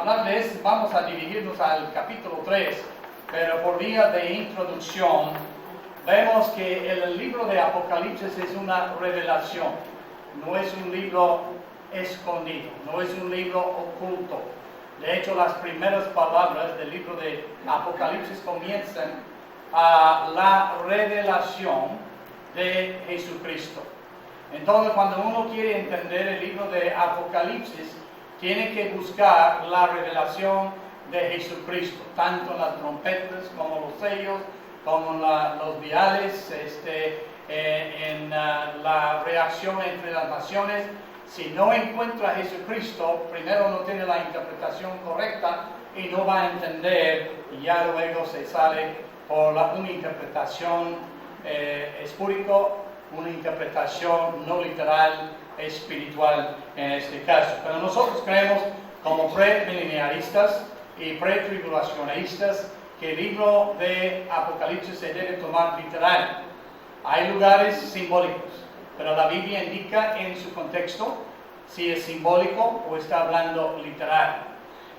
Hablarles, vamos a dirigirnos al capítulo 3, pero por vía de introducción, vemos que el libro de Apocalipsis es una revelación, no es un libro escondido, no es un libro oculto. De hecho, las primeras palabras del libro de Apocalipsis comienzan a la revelación de Jesucristo. Entonces, cuando uno quiere entender el libro de Apocalipsis, tiene que buscar la revelación de Jesucristo, tanto en las trompetas como los sellos, como los viales, en la reacción entre las naciones. Si no encuentra a Jesucristo, primero no tiene la interpretación correcta y no va a entender, y ya luego se sale por una interpretación espúrica, una interpretación no literal, espiritual en este caso. Pero nosotros creemos, como premileniaristas y pretribulacionistas, que el libro de Apocalipsis se debe tomar literal. Hay lugares simbólicos, pero la Biblia indica en su contexto si es simbólico o está hablando literal.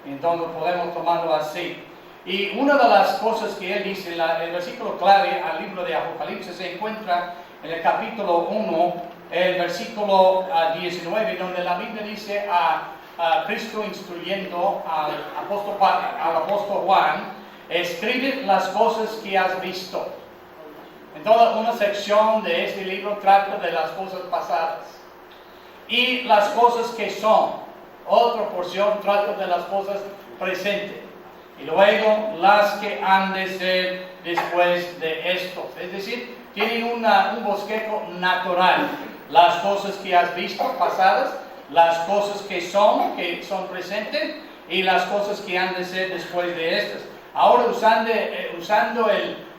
Entonces podemos tomarlo así. Y una de las cosas que él dice, el versículo clave al libro de Apocalipsis se encuentra en el capítulo 1, el versículo 19, donde la Biblia dice a Cristo instruyendo al apóstol Juan, escribe las cosas que has visto. Entonces, una sección de este libro trata de las cosas pasadas. Y las cosas que son. Otra porción trata de las cosas presentes. Y luego las que han de ser después de esto. Es decir, tienen un bosquejo natural. Las cosas que has visto pasadas, las cosas que son presentes, y las cosas que han de ser después de estas. Ahora usando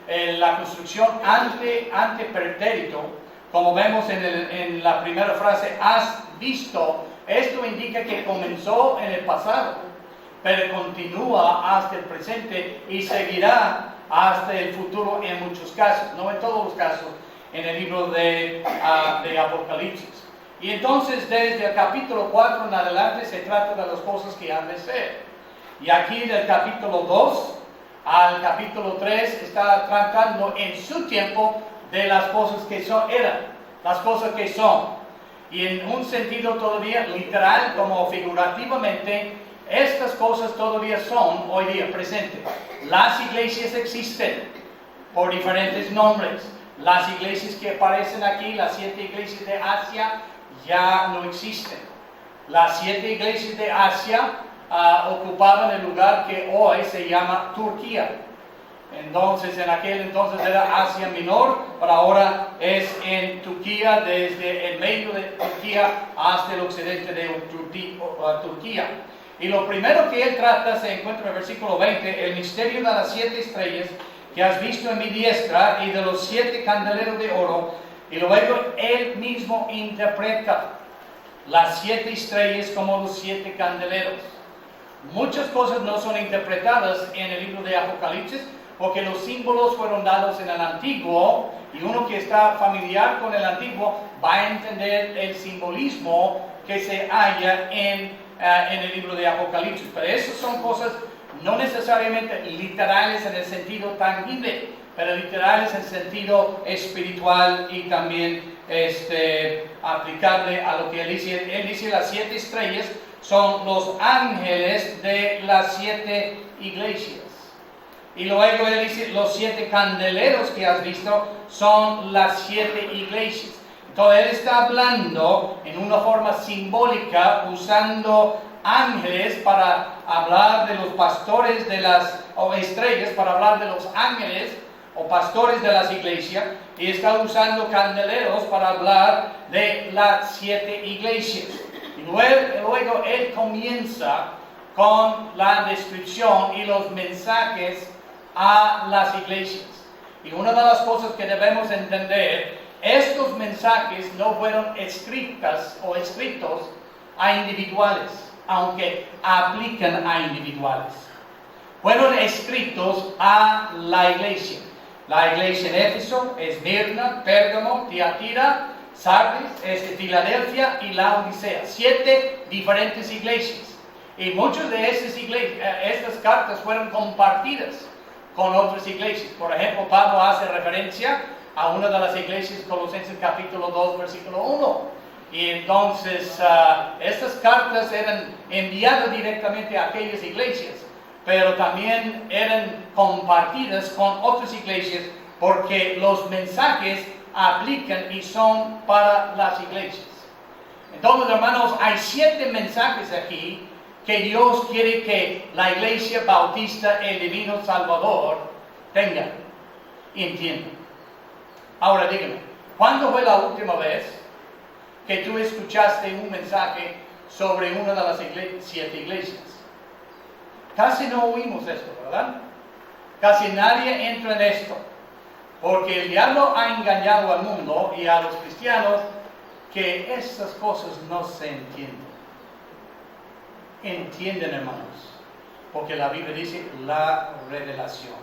la construcción ante pretérito, como vemos en la primera frase, has visto, esto indica que comenzó en el pasado, pero continúa hasta el presente y seguirá hasta el futuro en muchos casos, no en todos los casos, en el libro de Apocalipsis. Y entonces desde el capítulo 4 en adelante se trata de las cosas que han de ser. Y aquí del capítulo 2 al capítulo 3 está tratando en su tiempo de las cosas que eran, las cosas que son. Y en un sentido todavía literal como figurativamente, estas cosas todavía son hoy día presentes. Las iglesias existen por diferentes nombres. Las iglesias que aparecen aquí, las 7 iglesias de Asia, ya no existen. Las 7 iglesias de Asia ocupaban el lugar que hoy se llama Turquía. Entonces, en aquel entonces era Asia Menor, pero ahora es en Turquía, desde el medio de Turquía hasta el occidente de Turquía. Y lo primero que él trata se encuentra en el versículo 20, el misterio de las 7 estrellas que has visto en mi diestra y de los 7 candeleros de oro. Y luego él mismo interpreta las 7 estrellas como los 7 candeleros. Muchas cosas no son interpretadas en el libro de Apocalipsis porque los símbolos fueron dados en el Antiguo, y uno que está familiar con el Antiguo va a entender el simbolismo que se halla en el libro de Apocalipsis. Pero esas son cosas no necesariamente literales en el sentido tangible, pero literales en el sentido espiritual y también aplicable a lo que él dice. Él dice las 7 estrellas son los ángeles de las 7 iglesias. Y luego él dice los 7 candeleros que has visto son las 7 iglesias. Entonces él está hablando en una forma simbólica, usando ángeles para hablar de los pastores o estrellas para hablar de los ángeles o pastores de las iglesias, y está usando candeleros para hablar de las 7 iglesias. Y luego él comienza con la descripción y los mensajes a las iglesias. Y una de las cosas que debemos entender, estos mensajes no fueron escritos a individuales, aunque aplican a individuales. Fueron escritos a la iglesia. La iglesia en Éfeso, Esmirna, Pérgamo, Tiatira, Sardis, Filadelfia y Laodicea. 7 diferentes iglesias. Y muchas de estas cartas fueron compartidas con otras iglesias. Por ejemplo, Pablo hace referencia a una de las iglesias, Colosenses capítulo 2, versículo 1. Y entonces estas cartas eran enviadas directamente a aquellas iglesias, pero también eran compartidas con otras iglesias porque los mensajes aplican y son para las iglesias. Entonces, hermanos, hay 7 mensajes aquí que Dios quiere que la Iglesia Bautista, el Divino Salvador, tenga y entienda. Ahora dígame, ¿cuándo fue la última vez que tú escuchaste un mensaje sobre una de las 7 iglesias? Casi no oímos esto, ¿verdad? Casi nadie entra en esto, porque el diablo ha engañado al mundo y a los cristianos que estas cosas no se entienden. Entienden, hermanos, porque la Biblia dice la revelación.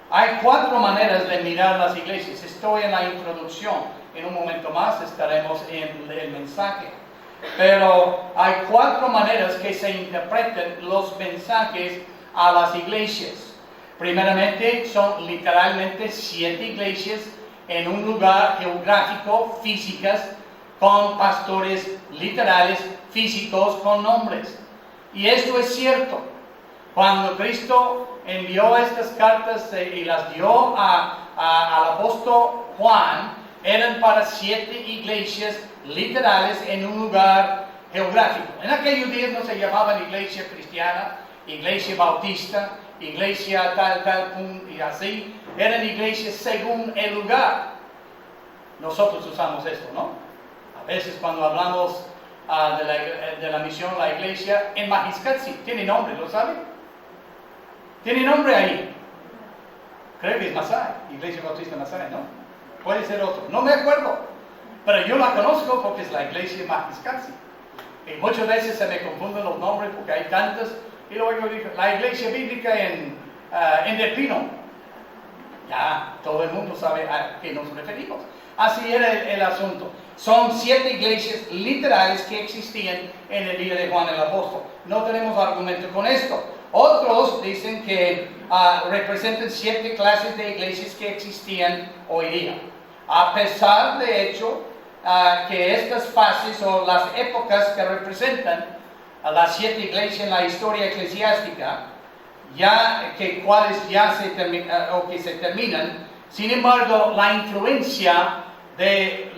Hay 4 maneras de mirar las iglesias. Estoy en la introducción. En un momento más estaremos en el mensaje. Pero hay 4 maneras que se interpretan los mensajes a las iglesias. Primeramente, son literalmente 7 iglesias en un lugar geográfico, físicas, con pastores literales, físicos, con nombres. Y esto es cierto. Cuando Cristo envió estas cartas y las dio al apóstol Juan, eran para 7 iglesias literales en un lugar geográfico. En aquellos días no se llamaban iglesia cristiana, iglesia bautista, iglesia tal, y así. Eran iglesias según el lugar. Nosotros usamos esto, ¿no? A veces cuando hablamos de la misión, la iglesia en Majiscatsi, tiene nombre, ¿lo saben? Tiene nombre ahí. Creo que es Masai, Iglesia Bautista Masai, ¿no? Puede ser otro, no me acuerdo. Pero yo la conozco porque es la iglesia Majiscatsi. Y muchas veces se me confunden los nombres porque hay tantas. Y luego digo, la iglesia bíblica en Del Pino. Ya, todo el mundo sabe a qué nos referimos. Así era el asunto. Son 7 iglesias literales que existían en el día de Juan el Apóstol. No tenemos argumento con esto. Otros dicen que representan 7 clases de iglesias que existían hoy día. A pesar de hecho que estas fases o las épocas que representan a las 7 iglesias en la historia eclesiástica, cuales ya se terminan, sin embargo, la influencia de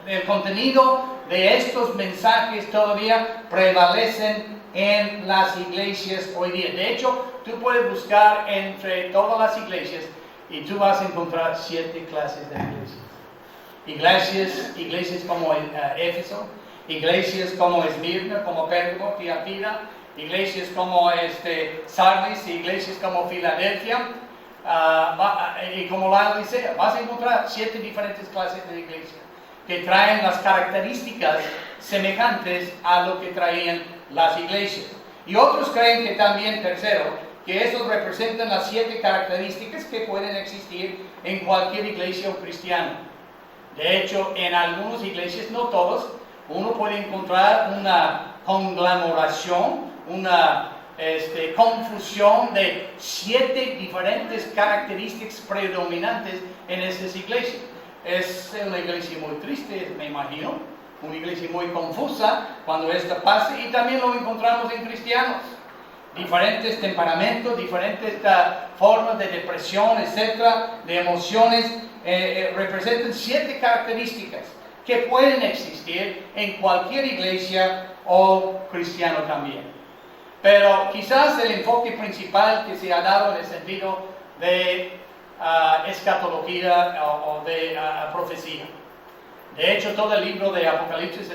el contenido de estos mensajes todavía prevalecen en las iglesias hoy día. De hecho, tú puedes buscar entre todas las iglesias y tú vas a encontrar 7 clases de iglesias. Iglesias como Éfeso, iglesias como Esmirna, como Pérgamo, Tiatira, iglesias como Sardis, iglesias como Filadelfia, y como la Odisea. Vas a encontrar 7 diferentes clases de iglesias que traen las características semejantes a lo que traían las iglesias. Y otros creen que también, tercero, que estos representan las 7 características que pueden existir en cualquier iglesia o cristiano. De hecho, en algunas iglesias, no todas, uno puede encontrar una conglomeración, una confusión de 7 diferentes características predominantes en estas iglesias. Es una iglesia muy triste, me imagino, una iglesia muy confusa cuando esto pasa, y también lo encontramos en cristianos. Diferentes temperamentos, diferentes formas de depresión, etcétera, de emociones, representan 7 características que pueden existir en cualquier iglesia o cristiano también. Pero quizás el enfoque principal que se ha dado en el sentido de escatología o de profecía. De hecho, todo el libro de Apocalipsis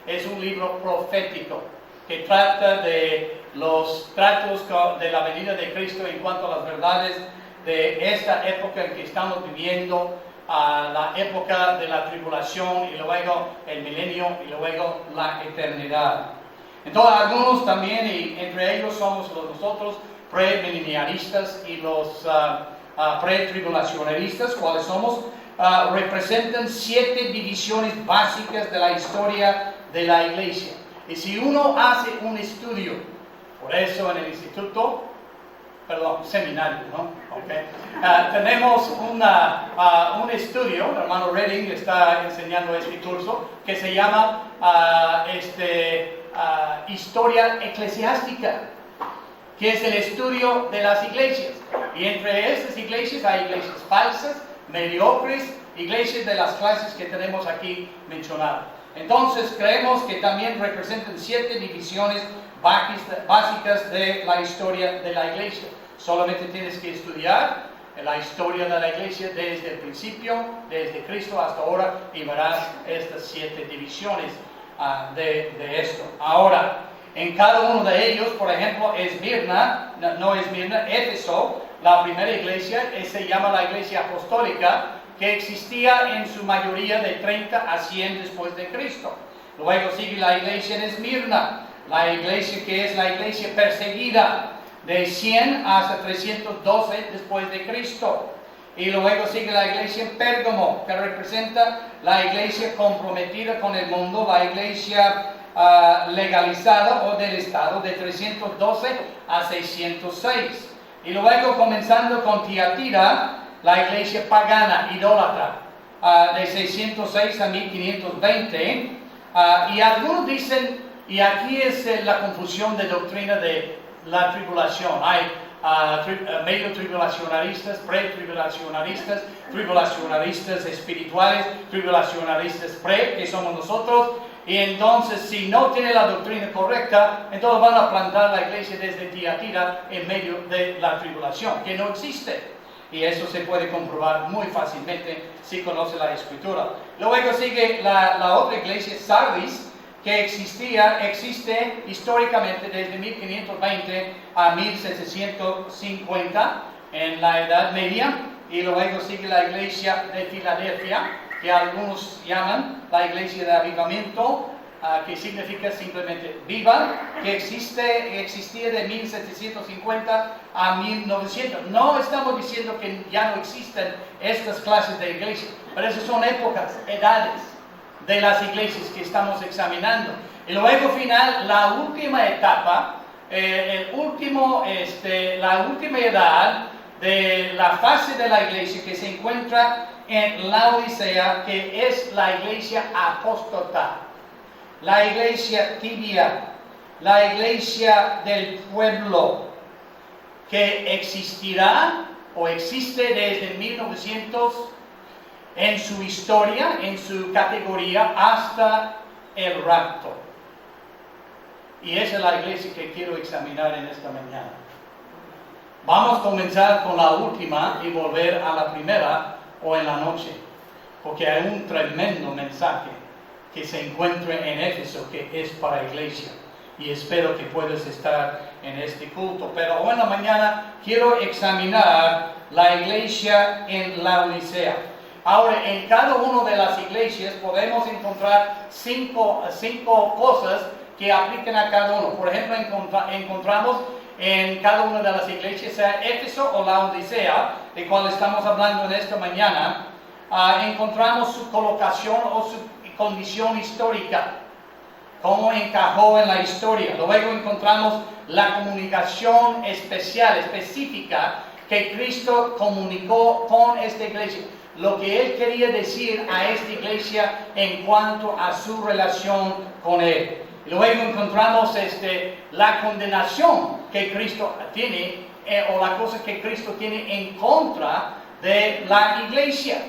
es un libro profético que trata de los tratos de la venida de Cristo en cuanto a las verdades de esta época en que estamos viviendo, a la época de la tribulación y luego el milenio y luego la eternidad. Entonces, algunos también, y entre ellos somos nosotros premileniaristas y los pretribulacionistas, cuáles somos, representan 7 divisiones básicas de la historia de la iglesia. Y si uno hace un estudio, por eso en el instituto, seminario, ¿no? Okay. Tenemos un estudio, el hermano Redding está enseñando este curso, que se llama Historia Eclesiástica, que es el estudio de las iglesias. Y entre estas iglesias hay iglesias falsas, mediocres, iglesias de las clases que tenemos aquí mencionadas. Entonces creemos que también representan 7 divisiones básicas de la historia de la iglesia. Solamente tienes que estudiar la historia de la iglesia desde el principio, desde Cristo hasta ahora, y verás estas 7 divisiones de esto. Ahora, en cada uno de ellos, por ejemplo, Éfeso, la primera iglesia, se llama la iglesia apostólica, que existía en su mayoría de 30 a 100 después de Cristo. Luego sigue la iglesia en Esmirna, la iglesia que es la iglesia perseguida, de 100 hasta 312 después de Cristo. Y luego sigue la iglesia en Pérgamo, que representa la iglesia comprometida con el mundo, la iglesia legalizada o del Estado, de 312 a 606. Y luego comenzando con Tiatira, la iglesia pagana, idólatra, de 606 a 1520. Y algunos dicen, y aquí es la confusión de doctrina de la tribulación. Hay medio tribulacionalistas, pre-tribulacionalistas, tribulacionalistas espirituales, tribulacionalistas pre, que somos nosotros. Y entonces, si no tiene la doctrina correcta, entonces van a plantar la iglesia desde Tiatira en medio de la tribulación, que no existe. Y eso se puede comprobar muy fácilmente si conoce la Escritura. Luego sigue la otra iglesia, Sardis, que existe históricamente desde 1520 a 1750 en la Edad Media. Y luego sigue la iglesia de Filadelfia, que algunos llaman la iglesia de avivamiento, que significa simplemente viva, que existía de 1750 a 1900. No estamos diciendo que ya no existen estas clases de iglesia, pero esas son épocas, edades de las iglesias que estamos examinando. Y luego final, la última etapa, la última edad de la fase de la iglesia que se encuentra en Laodicea, que es la iglesia apóstata, la iglesia tibia, la iglesia del pueblo, que existirá o existe desde 1900 en su historia, en su categoría, hasta el rapto. Y esa es la iglesia que quiero examinar en esta mañana. Vamos a comenzar con la última y volver a la primera o en la noche, porque hay un tremendo mensaje que se encuentra en Éfeso que es para iglesia. Y espero que puedas estar en este culto. Pero hoy en la mañana quiero examinar la iglesia en Laodicea. Ahora, en cada una de las iglesias podemos encontrar cinco cosas que aplican a cada uno. Por ejemplo, encontramos en cada una de las iglesias, sea Éfeso o Laodicea, de cual estamos hablando en esta mañana, encontramos su colocación o su condición histórica, cómo encajó en la historia. Luego encontramos la comunicación específica que Cristo comunicó con esta iglesia, lo que Él quería decir a esta iglesia en cuanto a su relación con Él. Luego encontramos la condenación que Cristo tiene, o la cosa que Cristo tiene en contra de la iglesia.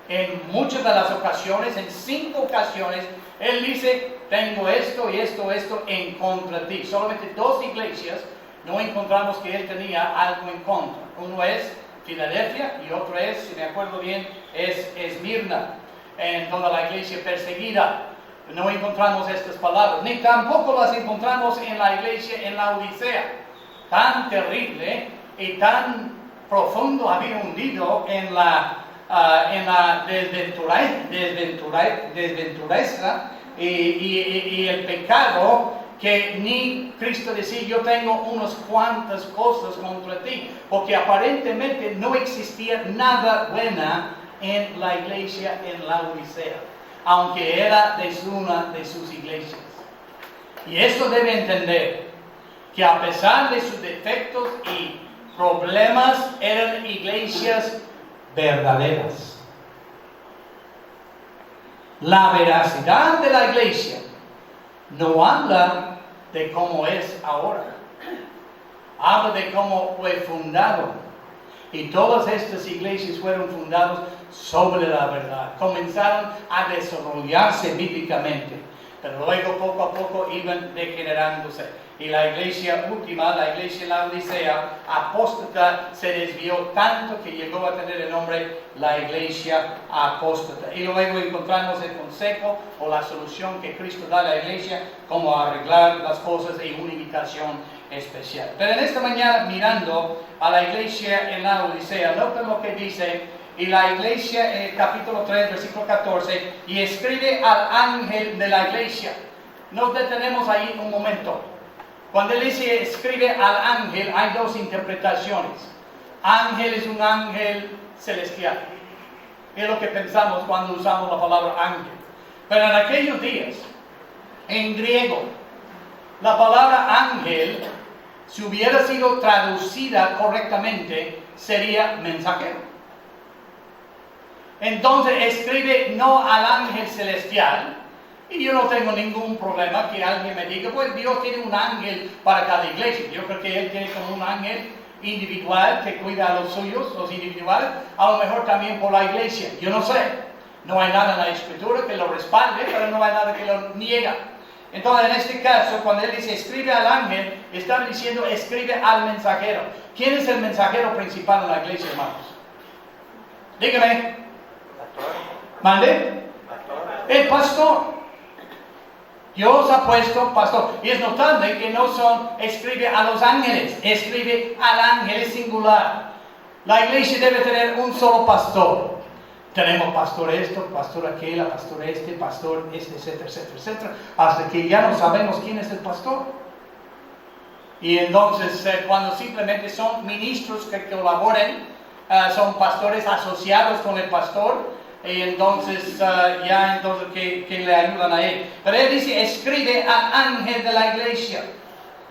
En muchas de las ocasiones, en 5 ocasiones, Él dice, tengo esto y esto en contra de ti. Solamente 2 iglesias no encontramos que Él tenía algo en contra. Uno es Filadelfia y otro es, si me acuerdo bien, es Esmirna, en toda la iglesia perseguida. No encontramos estas palabras, ni tampoco las encontramos en la iglesia en Laodicea. Tan terrible y tan profundo había hundido en la desventureza y el pecado, que ni Cristo decía, yo tengo unas cuantas cosas contra ti, porque aparentemente no existía nada buena en la iglesia en Laodicea, aunque era una de sus iglesias. Y eso debe entender que a pesar de sus defectos y problemas, eran iglesias verdaderas. La veracidad de la iglesia no habla de cómo es ahora. Habla de cómo fue fundado. Y todas estas iglesias fueron fundadas sobre la verdad. Comenzaron a desarrollarse bíblicamente, pero luego poco a poco iban degenerándose. Y la iglesia última, la iglesia en la Odisea, apóstata, se desvió tanto que llegó a tener el nombre la iglesia apóstata. Y luego encontramos el consejo o la solución que Cristo da a la iglesia, como arreglar las cosas y una invitación especial. Pero en esta mañana, mirando a la iglesia en la Odisea, noten lo que dice, y la iglesia en el capítulo 3, versículo 14, y escribe al ángel de la iglesia. Nos detenemos ahí un momento. Cuando él dice escribe al ángel, hay dos interpretaciones. Ángel es un ángel celestial. Es lo que pensamos cuando usamos la palabra ángel. Pero en aquellos días, en griego, la palabra ángel, si hubiera sido traducida correctamente, sería mensajero. Entonces escribe no al ángel celestial. Y yo no tengo ningún problema que alguien me diga, pues Dios tiene un ángel para cada iglesia. Yo creo que Él tiene como un ángel individual que cuida a los suyos, los individuales, a lo mejor también por la iglesia. Yo no sé. No hay nada en la Escritura que lo respalde, pero no hay nada que lo niega. Entonces, en este caso, cuando Él dice escribe al ángel, está diciendo escribe al mensajero. ¿Quién es el mensajero principal en la iglesia, hermanos? Dígame. ¿Mande? El pastor. Dios ha puesto pastor. Y es notable que no escribe a los ángeles, escribe al ángel, es singular. La iglesia debe tener un solo pastor. Tenemos pastor esto, pastor aquel, pastor este, etcétera, etcétera, etcétera. Hasta que ya no sabemos quién es el pastor. Y entonces cuando simplemente son ministros que colaboren, son pastores asociados con el pastor. Y entonces, que le ayudan a él. Pero él dice, escribe al ángel de la iglesia.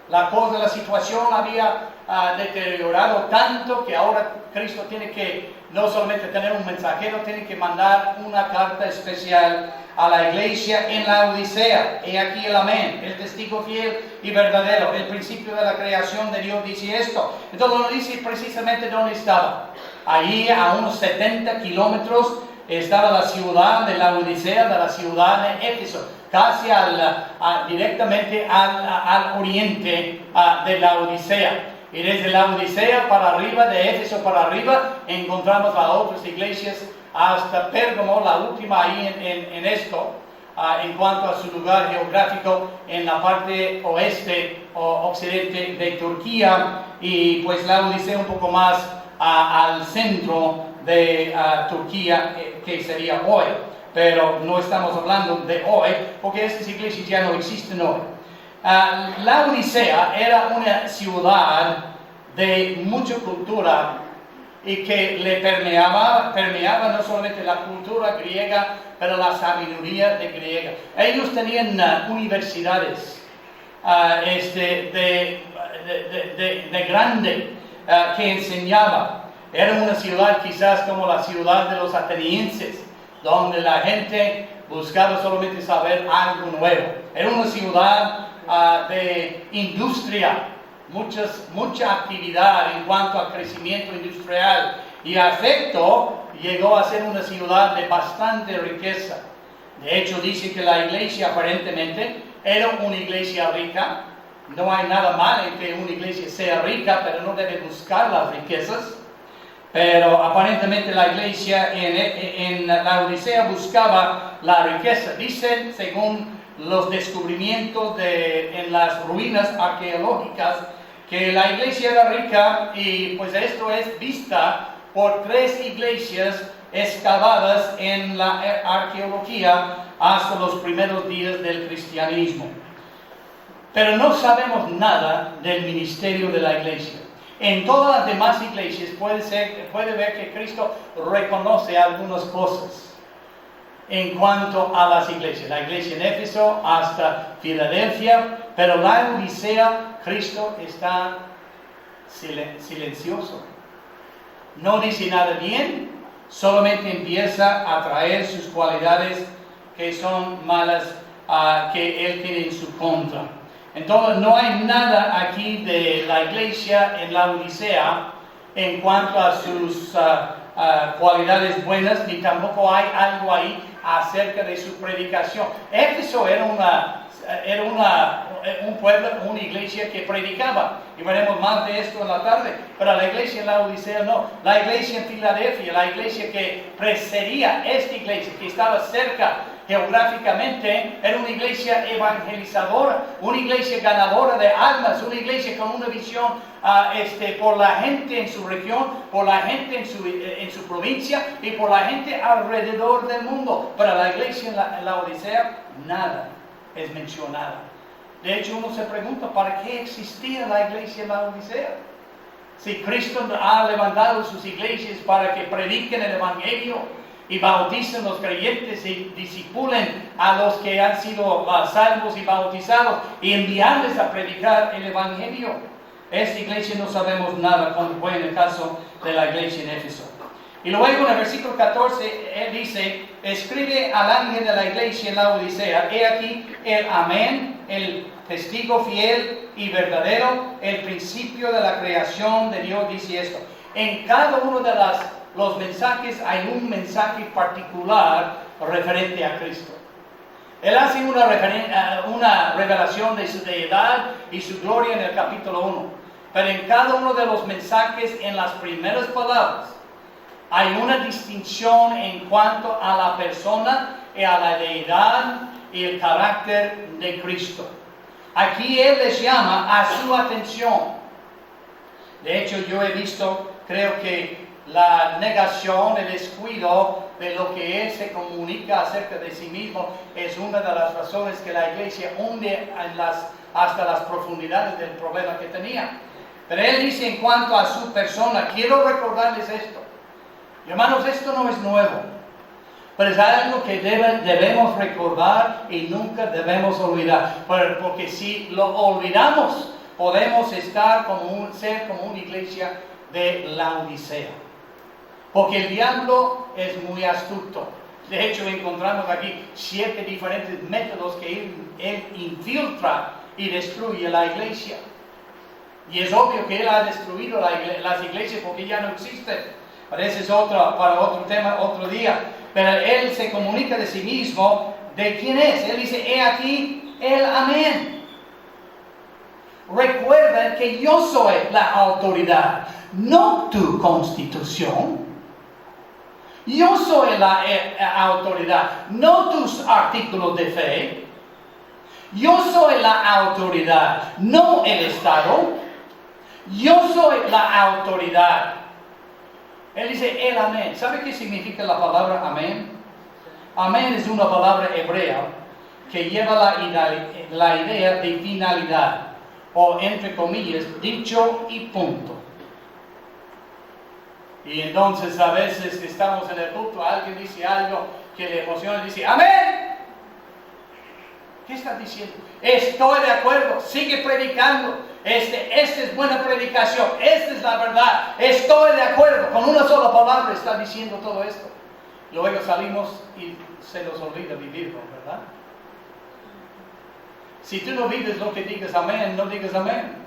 La situación había deteriorado tanto que ahora Cristo tiene que no solamente tener un mensajero, tiene que mandar una carta especial a la iglesia en la Odisea. He aquí el amén, el testigo fiel y verdadero, el principio de la creación de Dios dice esto. Entonces nos dice precisamente dónde estaba. Allí a unos 70 kilómetros estaba la ciudad de la Odisea, de la ciudad de Éfeso, casi directamente al oriente de la Odisea. Y desde la Odisea para arriba, de Éfeso para arriba, encontramos a otras iglesias hasta Pérgamo, la última ahí en esto, en cuanto a su lugar geográfico en la parte oeste o occidente de Turquía, y pues la Odisea un poco más al centro de Turquía, que sería hoy, pero no estamos hablando de hoy, porque estas iglesias ya no existen hoy. La Odisea era una ciudad de mucha cultura y que le permeaba no solamente la cultura griega, pero la sabiduría de griega. Ellos tenían universidades de grande que enseñaba. Era una ciudad quizás como la ciudad de los atenienses, donde la gente buscaba solamente saber algo nuevo. Era una ciudad de industria, mucha actividad en cuanto a crecimiento industrial. Y a efecto, llegó a ser una ciudad de bastante riqueza. De hecho, dice que la iglesia aparentemente era una iglesia rica. No hay nada mal en que una iglesia sea rica, pero no debe buscar las riquezas. Pero aparentemente la iglesia en la Odisea buscaba la riqueza. Dicen, según los descubrimientos en las ruinas arqueológicas, que la iglesia era rica, y pues esto es vista por 3 iglesias excavadas en la arqueología hasta los primeros días del cristianismo. Pero no sabemos nada del ministerio de la iglesia. En todas las demás iglesias puede ver que Cristo reconoce algunas cosas. en cuanto a las iglesias. La iglesia en Éfeso hasta Filadelfia, pero la Odisea, Cristo está silencioso. No dice nada bien, solamente empieza a traer sus cualidades que son malas, que él tiene en su contra. Entonces no hay nada aquí de la iglesia en la Odisea en cuanto a sus cualidades buenas, ni tampoco hay algo ahí acerca de su predicación. Éfeso era un pueblo, una iglesia que predicaba, y veremos más de esto en la tarde, pero la iglesia en la Odisea no. La iglesia en Filadelfia, la iglesia que precedía esta iglesia, que estaba cerca geográficamente, era una iglesia evangelizadora, una iglesia ganadora de almas, una iglesia con una visión por la gente en su región, por la gente en su provincia y por la gente alrededor del mundo. Pero la iglesia en la Odisea, nada es mencionada. De hecho, uno se pregunta, ¿para qué existía la iglesia en la Odisea? Si Cristo ha levantado sus iglesias para que prediquen el evangelio y bauticen los creyentes y discipulen a los que han sido salvos y bautizados y enviarles a predicar el evangelio. Esta iglesia no sabemos nada, como fue en el caso de la iglesia en Éfeso. Y luego en el versículo 14, él dice, escribe al ángel de la iglesia en la Odisea, he aquí el amén, el testigo fiel y verdadero, el principio de la creación de Dios, dice esto. En cada uno de los mensajes hay un mensaje particular referente a Cristo. Él hace una revelación de su deidad y su gloria en el capítulo 1. Pero en cada uno de los mensajes, en las primeras palabras, hay una distinción en cuanto a la persona y a la deidad y el carácter de Cristo. Aquí Él les llama a su atención. De hecho, yo he visto, creo que la negación, el descuido de lo que Él se comunica acerca de sí mismo es una de las razones que la iglesia hunde hasta las profundidades del problema que tenía. Pero Él dice en cuanto a su persona, quiero recordarles esto. Hermanos, esto no es nuevo, pero es algo que debemos recordar y nunca debemos olvidar. Porque si lo olvidamos, podemos ser como una iglesia de la Odisea. Porque el diablo es muy astuto. De hecho, encontramos aquí 7 diferentes métodos que él infiltra y destruye la iglesia. Y es obvio que él ha destruido las iglesias porque ya no existen. Pero ese es para otro tema, otro día. Pero él se comunica de sí mismo, ¿de quién es? Él dice, he aquí el amén. Recuerda que yo soy la autoridad, no tu constitución. Yo soy la autoridad, no tus artículos de fe. Yo soy la autoridad, no el Estado. Yo soy la autoridad. Él dice el amén. ¿Sabe qué significa la palabra amén? Amén es una palabra hebrea que lleva la idea de finalidad, o entre comillas, dicho y punto. Y entonces a veces estamos en el culto, alguien dice algo que le emociona y dice amén. ¿Qué está diciendo? Estoy de acuerdo, sigue predicando. Esta es buena predicación, esta es la verdad. Estoy de acuerdo. Con una sola palabra está diciendo todo esto. Luego salimos y se nos olvida vivirlo, ¿verdad? Si tú no vives lo que digas amén, no digas amén.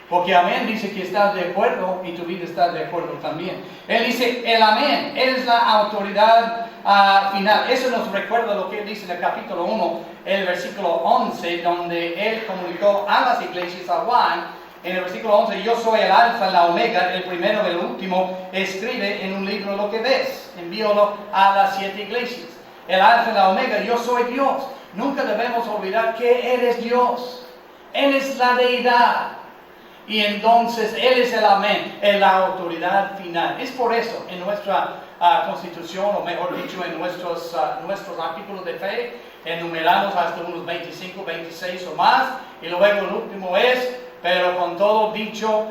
Porque amén dice que estás de acuerdo y tu vida está de acuerdo también. Él dice el amén, Él es la autoridad final. Eso nos recuerda lo que Él dice en el capítulo 1, el versículo 11, donde Él comunicó a las iglesias, a Juan, en el versículo 11, yo soy el alfa, la omega, el primero del último, escribe en un libro lo que ves, envíalo a las 7 iglesias. El alfa y la omega, yo soy Dios. Nunca debemos olvidar que Él es Dios. Él es la deidad. Y entonces Él es el amén, la autoridad final. Es por eso en nuestra constitución, o mejor dicho, en nuestros artículos de fe, enumeramos hasta unos 25, 26 o más. Y luego el último es, pero con todo dicho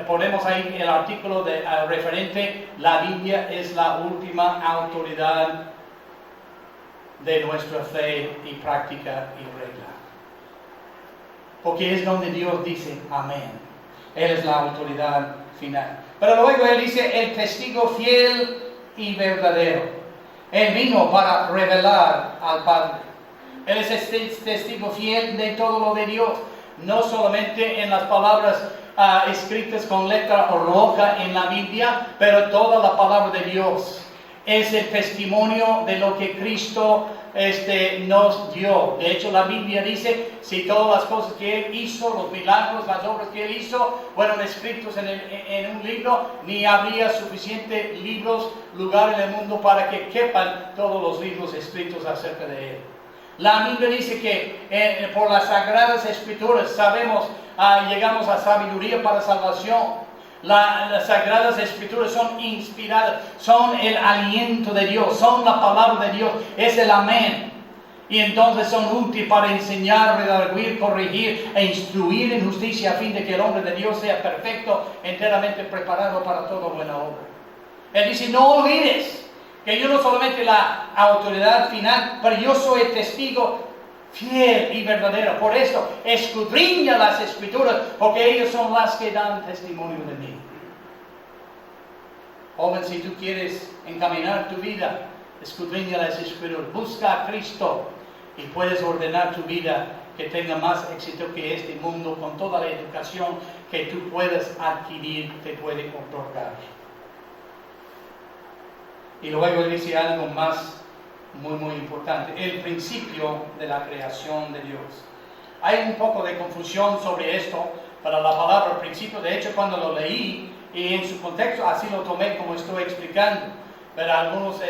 ponemos ahí el artículo referente, la Biblia es la última autoridad de nuestra fe y práctica y regla. Porque es donde Dios dice amén. Él es la autoridad final. Pero luego Él dice el testigo fiel y verdadero. Él vino para revelar al Padre. Él es este testigo fiel de todo lo de Dios. No solamente en las palabras escritas con letra roja en la Biblia, pero toda la palabra de Dios. Es el testimonio de lo que Cristo nos dio. De hecho, la Biblia dice, si todas las cosas que Él hizo, los milagros, las obras que Él hizo, fueron escritos en un libro, ni habría suficientes lugar en el mundo para que quepan todos los libros escritos acerca de Él. La Biblia dice que por las Sagradas Escrituras llegamos a sabiduría para salvación. Las Sagradas Escrituras son inspiradas, son el aliento de Dios, son la palabra de Dios, es el amén. Y entonces son útiles para enseñar, redarguir, corregir e instruir en justicia a fin de que el hombre de Dios sea perfecto, enteramente preparado para toda buena obra. Él dice, no olvides que yo no solamente la autoridad final, pero yo soy el testigo fiel y verdadero. Por eso, escudriña las Escrituras, porque ellas son las que dan testimonio de mí. Joven, si tú quieres encaminar tu vida, escudriña las Escrituras, busca a Cristo y puedes ordenar tu vida que tenga más éxito que este mundo con toda la educación que tú puedas adquirir, te puede otorgar. Y luego dice algo más muy importante, el principio de la creación de Dios. Hay un poco de confusión sobre esto, pero la palabra principio, de hecho cuando lo leí y en su contexto así lo tomé como estoy explicando, pero algunos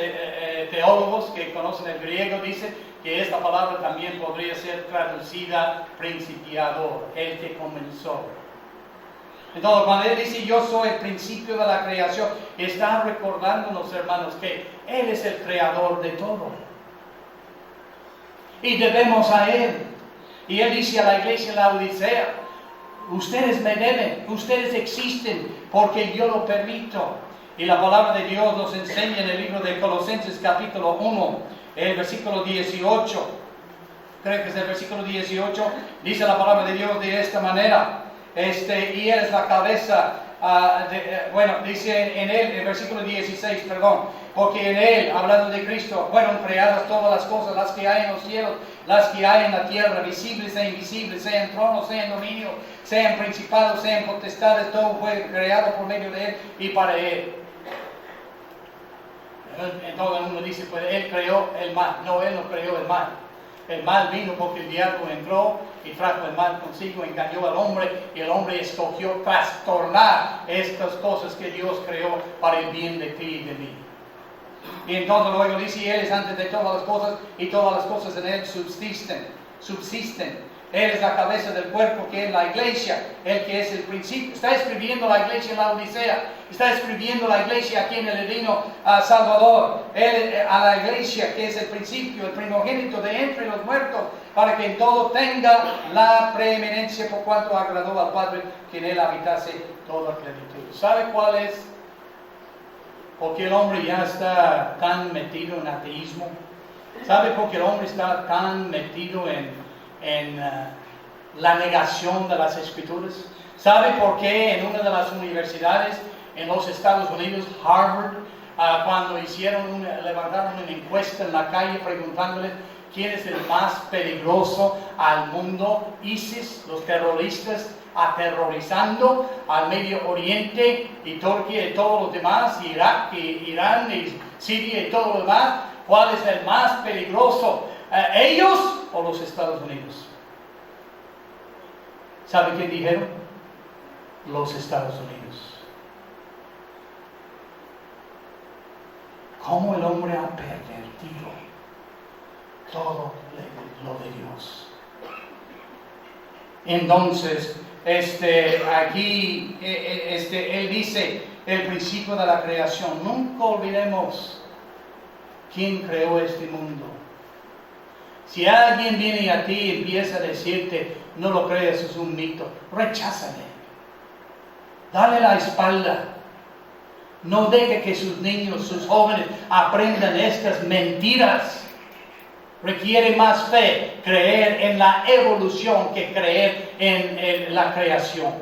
teólogos que conocen el griego dicen que esta palabra también podría ser traducida principiador, el que comenzó. Entonces, cuando Él dice, yo soy el principio de la creación, está recordándonos, hermanos, que Él es el creador de todo. Y debemos a Él. Y Él dice a la iglesia en la Odisea, ustedes me deben, ustedes existen, porque yo lo permito. Y la palabra de Dios nos enseña en el libro de Colosenses capítulo 1, el versículo 18. Creo que es el versículo 18. Dice la palabra de Dios de esta manera. Y Él es la cabeza, dice en Él, en el versículo 16, porque en Él, hablando de Cristo, fueron creadas todas las cosas, las que hay en los cielos, las que hay en la tierra, visibles e invisibles, sean tronos, sean dominios, sean principados, sean potestades, todo fue creado por medio de Él y para Él. Entonces uno dice, pues Él creó el mal. No, Él no creó el mal. El mal vino porque el diablo entró y trajo el mal consigo, engañó al hombre y el hombre escogió trastornar estas cosas que Dios creó para el bien de ti y de mí. Y entonces luego dice, Él es antes de todas las cosas y todas las cosas en Él subsisten. Él es la cabeza del cuerpo que es la iglesia, Él que es el principio. Está escribiendo la iglesia en la Odisea, está escribiendo la iglesia aquí en el Edino Salvador. Él a la iglesia que es el principio, el primogénito de entre los muertos, para que en todo tenga la preeminencia por cuanto agradó al Padre que en Él habitase toda plenitud. ¿Sabe cuál es? Porque el hombre ya está tan metido en ateísmo. ¿Sabe por qué el hombre está tan metido en la negación de las Escrituras? ¿Sabe por qué en una de las universidades en los Estados Unidos, Harvard, cuando levantaron una encuesta en la calle preguntándole quién es el más peligroso al mundo? ISIS, los terroristas aterrorizando al Medio Oriente y Turquía y todos los demás, Irak y Irán y Siria y todo lo demás. ¿Cuál es el más peligroso? ¿Ellos o los Estados Unidos? ¿Sabe qué dijeron? Los Estados Unidos. ¿Cómo el hombre ha pervertido todo lo de Dios? Entonces, aquí Él dice el principio de la creación. Nunca olvidemos quién creó este mundo. Si alguien viene a ti y empieza a decirte, no lo creas, es un mito, recházale. Dale la espalda. No deje que sus niños, sus jóvenes aprendan estas mentiras. Requiere más fe creer en la evolución que creer en la creación.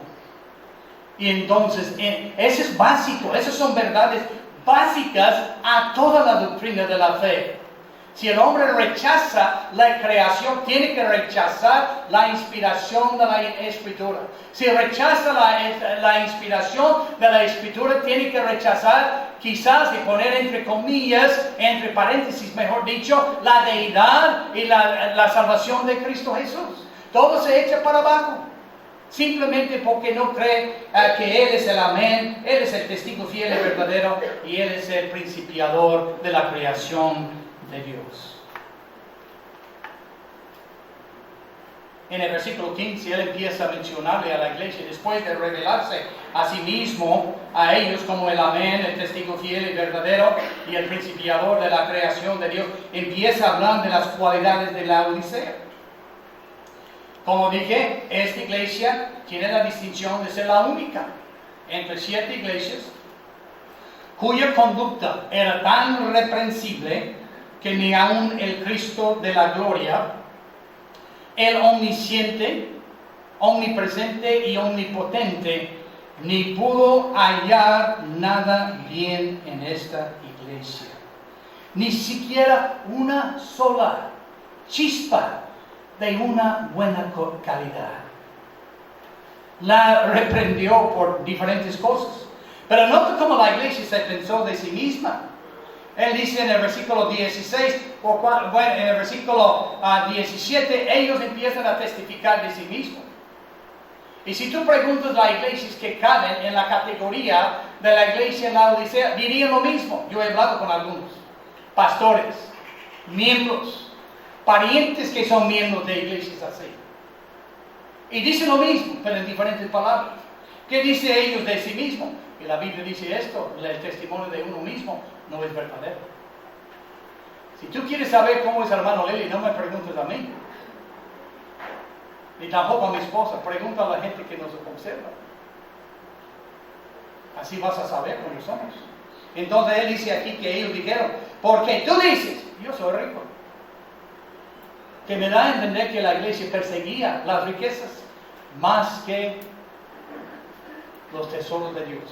Y entonces, eso es básico, esas son verdades básicas a toda la doctrina de la fe. Si el hombre rechaza la creación, tiene que rechazar la inspiración de la Escritura. Si rechaza la inspiración de la Escritura, tiene que rechazar, quizás, y poner entre comillas, entre paréntesis, mejor dicho, la deidad y la salvación de Cristo Jesús. Todo se echa para abajo. Simplemente porque no cree que Él es el amén, Él es el testigo fiel y verdadero, y Él es el principiador de la creación de Dios. En el versículo 15, Él empieza a mencionarle a la iglesia, después de revelarse a sí mismo, a ellos como el amén, el testigo fiel y verdadero, y el principiador de la creación de Dios, empieza a hablar de las cualidades de la Odisea. Como dije, esta iglesia tiene la distinción de ser la única entre 7 iglesias cuya conducta era tan reprensible que ni aun el Cristo de la gloria, el omnisciente, omnipresente y omnipotente, ni pudo hallar nada bien en esta iglesia. Ni siquiera una sola chispa de una buena calidad. La reprendió por diferentes cosas. Pero nota cómo la iglesia se pensó de sí misma. Él dice en el versículo 16, en el versículo 17, ellos empiezan a testificar de sí mismos. Y si tú preguntas a las iglesias que caben en la categoría de la iglesia en la Odisea, dirían lo mismo. Yo he hablado con algunos pastores, miembros, parientes que son miembros de iglesias así. Y dicen lo mismo, pero en diferentes palabras. ¿Qué dice ellos de sí mismos? Y la Biblia dice esto, el testimonio de uno mismo no es verdadero. Si tú quieres saber cómo es el hermano Lely, no me preguntes a mí. Ni tampoco a mi esposa, pregunta a la gente que nos observa. Así vas a saber cómo somos. Entonces él dice aquí que ellos dijeron, porque tú dices, yo soy rico. Que me da a entender que la iglesia perseguía las riquezas más que los tesoros de Dios.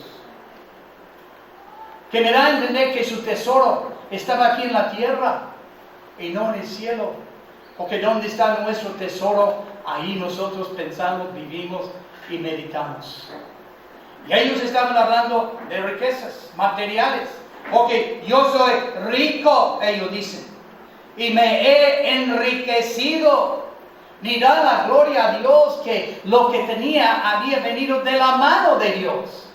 Que me da a entender que su tesoro estaba aquí en la tierra y no en el cielo. Porque donde está nuestro tesoro, ahí nosotros pensamos, vivimos y meditamos. Y ellos estaban hablando de riquezas materiales. Porque yo soy rico, ellos dicen, y me he enriquecido. Ni da la gloria a Dios que lo que tenía había venido de la mano de Dios.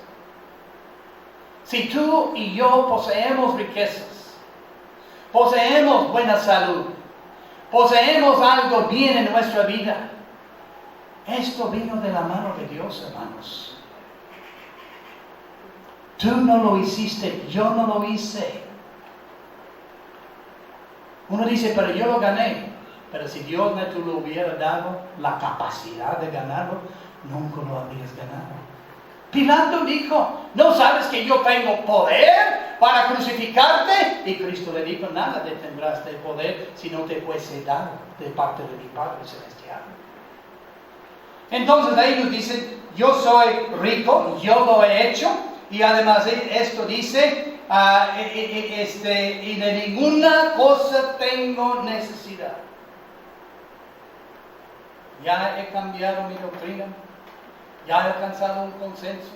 Si tú y yo poseemos riquezas, poseemos buena salud, poseemos algo bien en nuestra vida, esto vino de la mano de Dios, hermanos. Tú no lo hiciste, yo no lo hice. Uno dice, pero yo lo gané. Pero si Dios no te lo hubiera dado la capacidad de ganarlo, nunca lo habrías ganado. Pilato dijo, ¿no sabes que yo tengo poder para crucificarte? Y Cristo le dijo, nada detendrás de poder si no te fuese dado de parte de mi Padre Celestial. Entonces ellos dicen, yo soy rico, yo lo he hecho, y además esto dice, y de ninguna cosa tengo necesidad. Ya he cambiado mi doctrina, ya he alcanzado un consenso,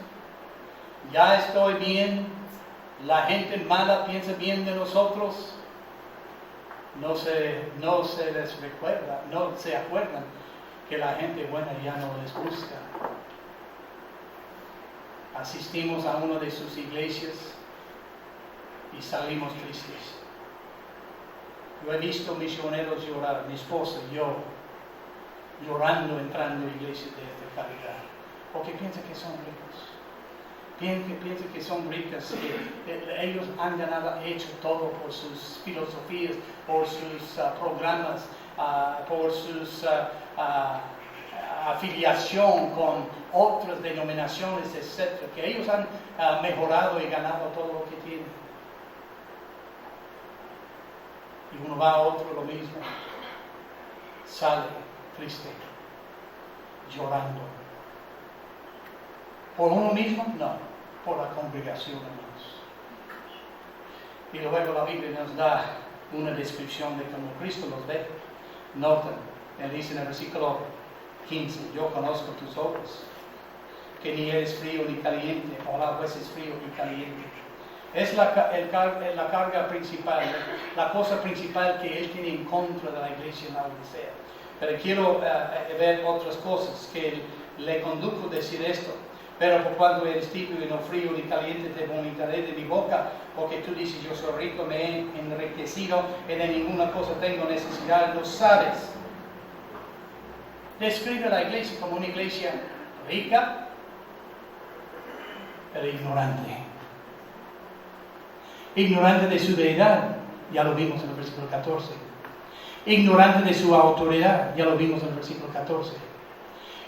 ya estoy bien, la gente mala piensa bien de nosotros, no se les recuerda, no se acuerdan que la gente buena ya no les busca. Asistimos a una de sus iglesias y salimos tristes. Yo he visto misioneros llorar, mi esposa y yo, llorando entrando a iglesias de esta calidad, porque piensan que son ricos, piensan que son ricas, que ellos han ganado, hecho todo por sus filosofías, por sus programas, por sus afiliación con otras denominaciones, etc., que ellos han mejorado y ganado todo lo que tienen. Y uno va a otro lo mismo, sale triste, llorando. ¿Por uno mismo? No, por la congregación, hermanos. Y luego la Biblia nos da una descripción de cómo Cristo los ve. Noten, él dice en el versículo 15, yo conozco tus obras, que ni eres frío ni caliente, o a veces frío y caliente. Es la carga principal, la cosa principal que él tiene en contra de la iglesia en la Odisea. Pero quiero ver otras cosas que le condujo a decir esto. Pero por cuanto eres tibio y no frío ni caliente, te vomitaré de mi boca, porque tú dices, yo soy rico, me he enriquecido, y de ninguna cosa tengo necesidad, no sabes. Describe a la iglesia como una iglesia rica, pero ignorante. Ignorante de su deidad, ya lo vimos en el versículo 14. Ignorante de su autoridad, ya lo vimos en el versículo 14.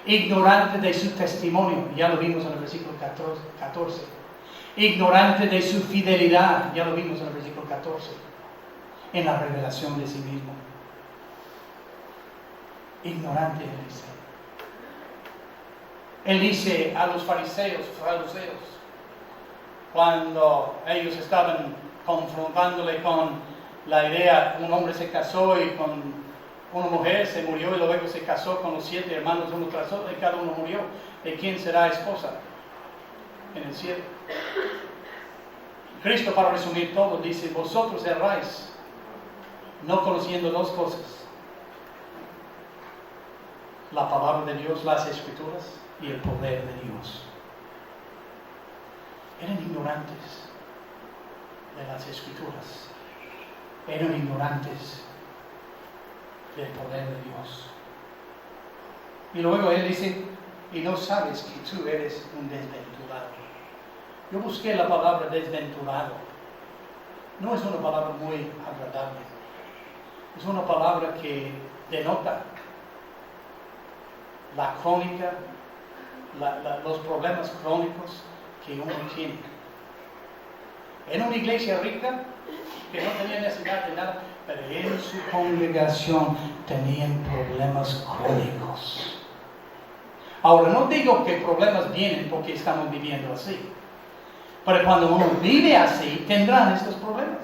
Ignorante de su testimonio, ya lo vimos en el versículo 14. Ignorante de su fidelidad, ya lo vimos en el versículo 14. En la revelación de sí mismo. Ignorante, él dice. Él dice a los fariseos, cuando ellos estaban confrontándole con la idea, un hombre se casó y con una mujer se murió y luego se casó con los 7 hermanos uno tras otro y cada uno murió. ¿De quién será esposa? En el cielo. Cristo, para resumir todo, dice, vosotros erráis, no conociendo dos cosas: la palabra de Dios, las Escrituras y el poder de Dios. Eran ignorantes de las Escrituras. Eran ignorantes del poder de Dios. Y luego él dice, y no sabes que tú eres un desventurado. Yo busqué la palabra desventurado. No es una palabra muy agradable. Es una palabra que denota la crónica, los problemas crónicos que uno tiene. En una iglesia rica, que no tenía necesidad de nada, pero en su congregación tenían problemas crónicos. Ahora, no digo que problemas vienen porque estamos viviendo así, pero cuando uno vive así, tendrán estos problemas.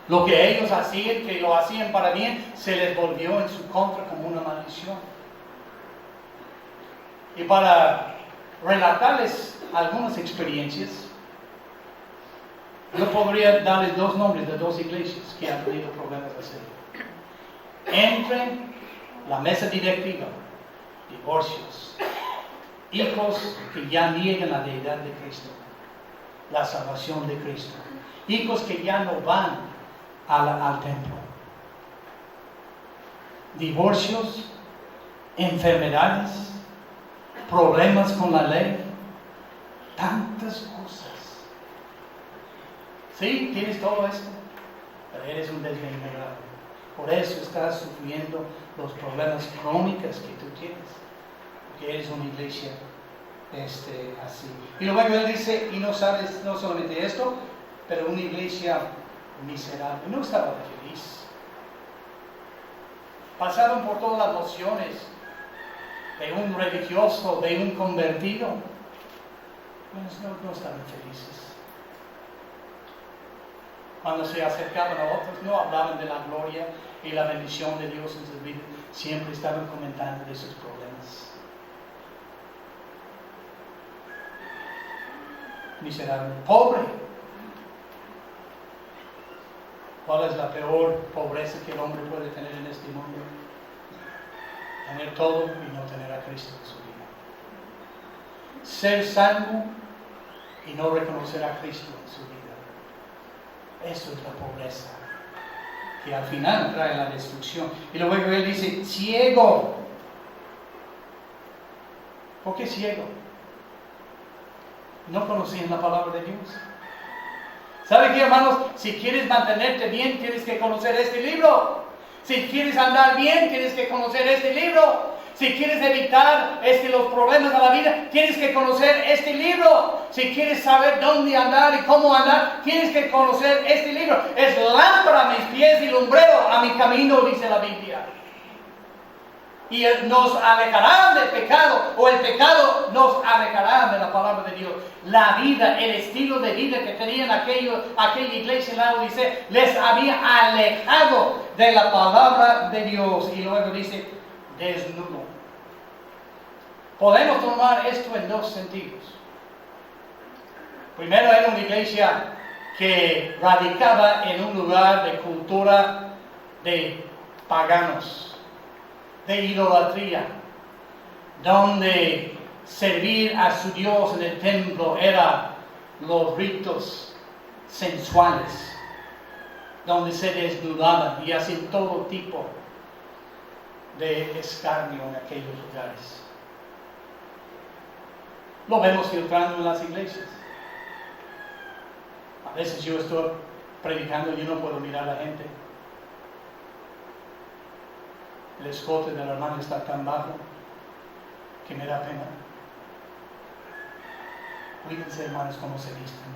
Lo que ellos hacían, que lo hacían para bien, se les volvió en su contra como una maldición. Y para relatarles algunas experiencias, yo podría darles 2 nombres de 2 iglesias que han tenido problemas así. Entre la mesa directiva, divorcios, hijos que ya niegan la deidad de Cristo, la salvación de Cristo, hijos que ya no van al templo, divorcios, enfermedades, problemas con la ley, tantas cosas. Sí, tienes todo esto, pero eres un desventurado. Por eso estás sufriendo los problemas crónicos que tú tienes, porque eres una iglesia así. Y luego él dice, y no sabes, no solamente esto, pero una iglesia miserable. No estaba feliz. Pasaron por todas las mociones de un religioso, de un convertido. No estaban felices. Cuando se acercaban a otros, no hablaban de la gloria y la bendición de Dios en sus vidas. Siempre estaban comentando de sus problemas. Miserable. Pobre. ¿Cuál es la peor pobreza que el hombre puede tener en este mundo? Tener todo y no tener a Cristo en su vida. Ser salvo y no reconocer a Cristo en su vida. Eso es la pobreza, que al final trae la destrucción. Y luego él dice, ciego. ¿Por qué ciego? ¿No conocían la palabra de Dios? ¿Sabe qué, hermanos? Si quieres mantenerte bien, tienes que conocer este libro. Si quieres andar bien, tienes que conocer este libro. Si quieres evitar los problemas de la vida, tienes que conocer este libro. Si quieres saber dónde andar y cómo andar, tienes que conocer este libro. Es lámpara a mis pies y lumbrero a mi camino, dice la Biblia. Y nos alejará del pecado, o el pecado nos alejará de la palabra de Dios. La vida, el estilo de vida que tenían aquella iglesia en la Odisea, les había alejado de la palabra de Dios. Y luego dice, desnudo. Podemos tomar esto en dos sentidos. Primero, era una iglesia que radicaba en un lugar de cultura de paganos, de idolatría, donde servir a su Dios en el templo era los ritos sensuales, donde se desnudaban y hacían todo tipo de escarnio en aquellos lugares. Lo vemos filtrando en las iglesias. A veces yo estoy predicando y yo no puedo mirar a la gente. El escote del hermano está tan bajo que me da pena. Cuídense, hermanos, cómo se visten.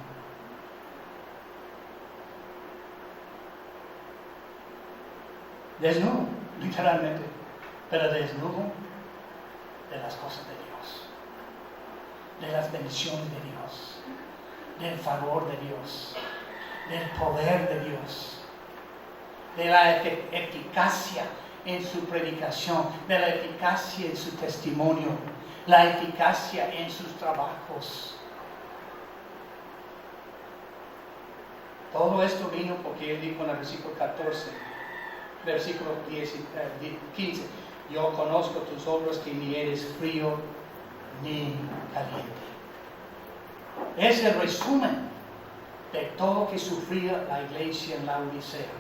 Desnudo, literalmente, pero desnudo de las cosas de Dios, de las bendiciones de Dios, del favor de Dios, del poder de Dios, de la eficacia en su predicación, de la eficacia en su testimonio, la eficacia en sus trabajos. Todo esto vino porque él dijo en el versículo 14, versículo 15, yo conozco tus obras, que ni eres frío ni caliente. Es el resumen de todo lo que sufría la iglesia en la Odisea.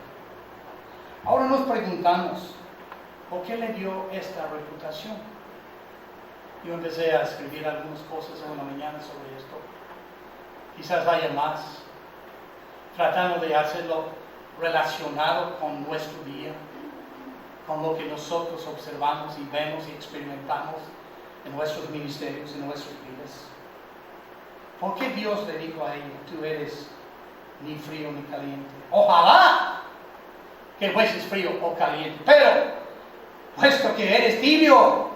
Ahora nos preguntamos, ¿por qué le dio esta reputación? Yo empecé a escribir algunas cosas en la mañana sobre esto. Quizás haya más, tratando de hacerlo relacionado con nuestro día, con lo que nosotros observamos y vemos y experimentamos en nuestros ministerios, en nuestras vidas. ¿Por qué Dios le dijo a ella, tú eres ni frío ni caliente? Ojalá que fueses frío o caliente, pero puesto que eres tibio,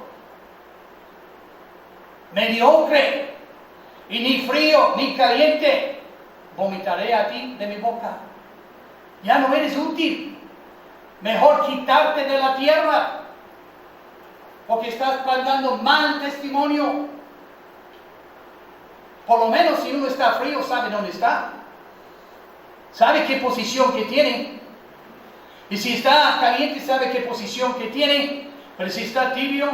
mediocre y ni frío ni caliente, vomitaré a ti de mi boca. Ya no eres útil. Mejor quitarte de la tierra, porque estás dando mal testimonio. Por lo menos si uno está frío, sabe dónde está, sabe qué posición que tiene. Y si está caliente, sabe qué posición que tiene. Pero si está tibio,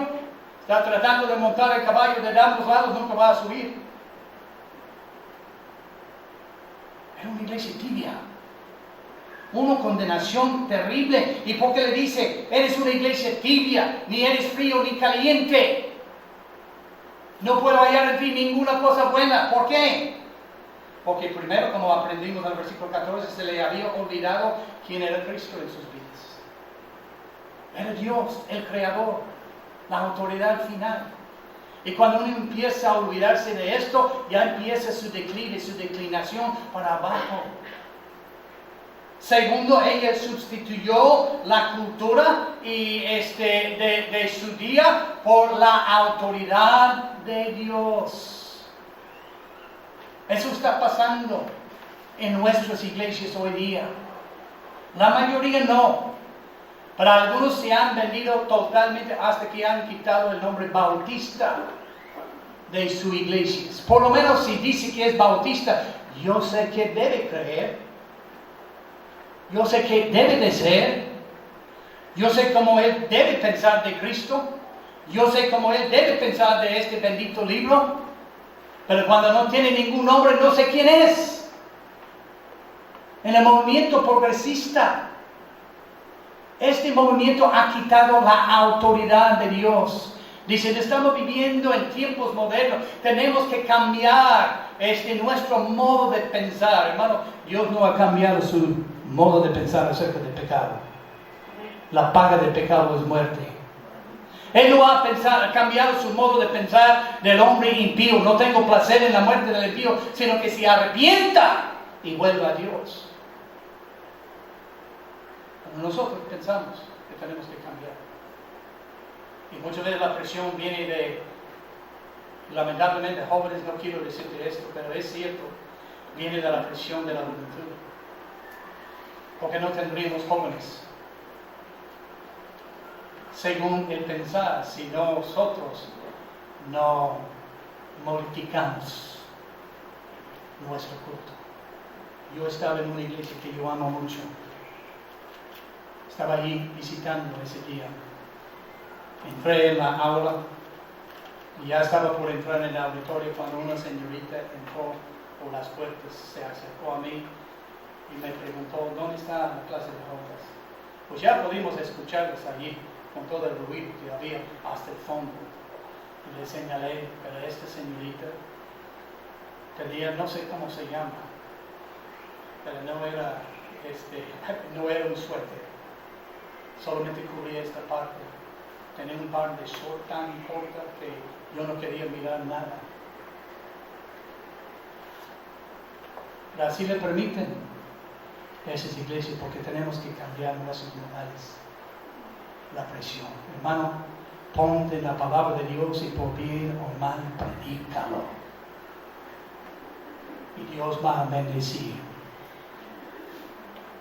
está tratando de montar el caballo de ambos lados, nunca va a subir. Era una iglesia tibia, una condenación terrible. ¿Y por qué le dice, eres una iglesia tibia, ni eres frío ni caliente? No puedo hallar en ti ninguna cosa buena. ¿Por qué? Porque primero, como aprendimos en el versículo 14, se le había olvidado quién era Cristo en sus vidas. Era Dios, el Creador, la autoridad final. Y cuando uno empieza a olvidarse de esto, ya empieza su declive, su declinación para abajo. Segundo, ella sustituyó la cultura y de su día por la autoridad de Dios. Eso está pasando en nuestras iglesias hoy día. La mayoría no. Para algunos se han vendido totalmente hasta que han quitado el nombre bautista de su iglesia. Por lo menos si dice que es bautista, yo sé que debe creer. Yo sé que debe de ser. Yo sé cómo él debe pensar de Cristo. Yo sé cómo él debe pensar de este bendito libro. Pero cuando no tiene ningún nombre, no sé quién es. En el movimiento progresista, este movimiento ha quitado la autoridad de Dios. Dicen, estamos viviendo en tiempos modernos, tenemos que cambiar nuestro modo de pensar. Hermano, Dios no ha cambiado su modo de pensar acerca del pecado. La paga del pecado es muerte. Él no ha cambiado su modo de pensar del hombre impío. No tengo placer en la muerte del impío, sino que se arrepienta y vuelva a Dios. Cuando nosotros pensamos que tenemos que cambiar. Y muchas veces la presión viene de, lamentablemente, jóvenes, no quiero decirte esto, pero es cierto, viene de la presión de la juventud. Porque no tendríamos jóvenes según el pensar si nosotros no modificamos nuestro culto. Yo estaba en una iglesia que yo amo mucho. Estaba allí visitando ese día. Entré en la aula y ya estaba por entrar en el auditorio cuando una señorita entró por las puertas, se acercó a mí y me preguntó, ¿dónde está la clase de jóvenes? Pues ya pudimos escucharlos allí con todo el ruido que había hasta el fondo. Y le señalé, pero esta señorita tenía, no sé cómo se llama, pero no era un suéter, solamente cubría esta parte. Tenía un par de short tan corta que yo no quería mirar nada. Pero así le permiten esas iglesias porque tenemos que cambiar nuestros modales. La presión. Hermano, ponte la palabra de Dios y por bien o mal, predícalo. Y Dios va a bendecir.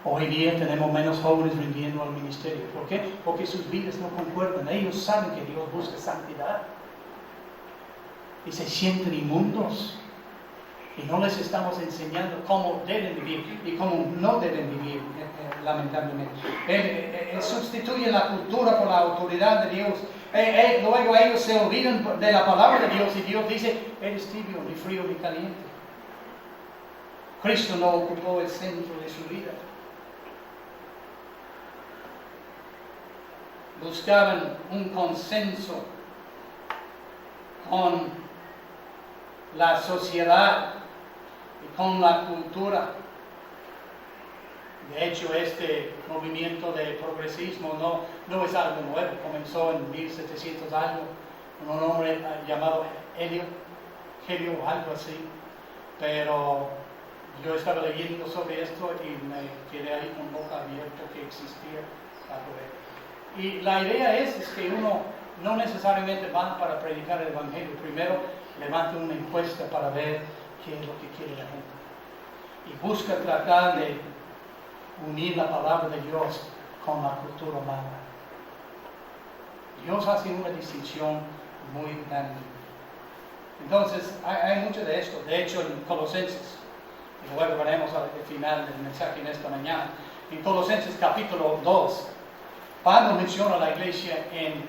Hoy día tenemos menos jóvenes rindiendo al ministerio. ¿Por qué? Porque sus vidas no concuerdan. Ellos saben que Dios busca santidad. Y se sienten inmundos. Y no les estamos enseñando cómo deben vivir y cómo no deben vivir, lamentablemente. Él sustituye la cultura por la autoridad de Dios. Luego ellos se olvidan de la palabra de Dios y Dios dice, eres tibio, ni frío, ni caliente. Cristo no ocupó el centro de su vida. Buscaban un consenso con la sociedad y con la cultura. De hecho, este movimiento de progresismo no es algo nuevo. Comenzó en 1700 algo, con un hombre llamado Helio, algo así. Pero yo estaba leyendo sobre esto y me quedé ahí con boca abierta que existía algo de él. Y la idea es que uno no necesariamente va para predicar el Evangelio. Primero levanta una encuesta para ver qué es lo que quiere la gente. Y busca tratar de unir la palabra de Dios con la cultura humana. Dios hace una distinción muy grande. Entonces, hay mucho de esto. De hecho, en Colosenses, y luego veremos al final del mensaje en esta mañana, en Colosenses capítulo 2, Pablo menciona a la iglesia en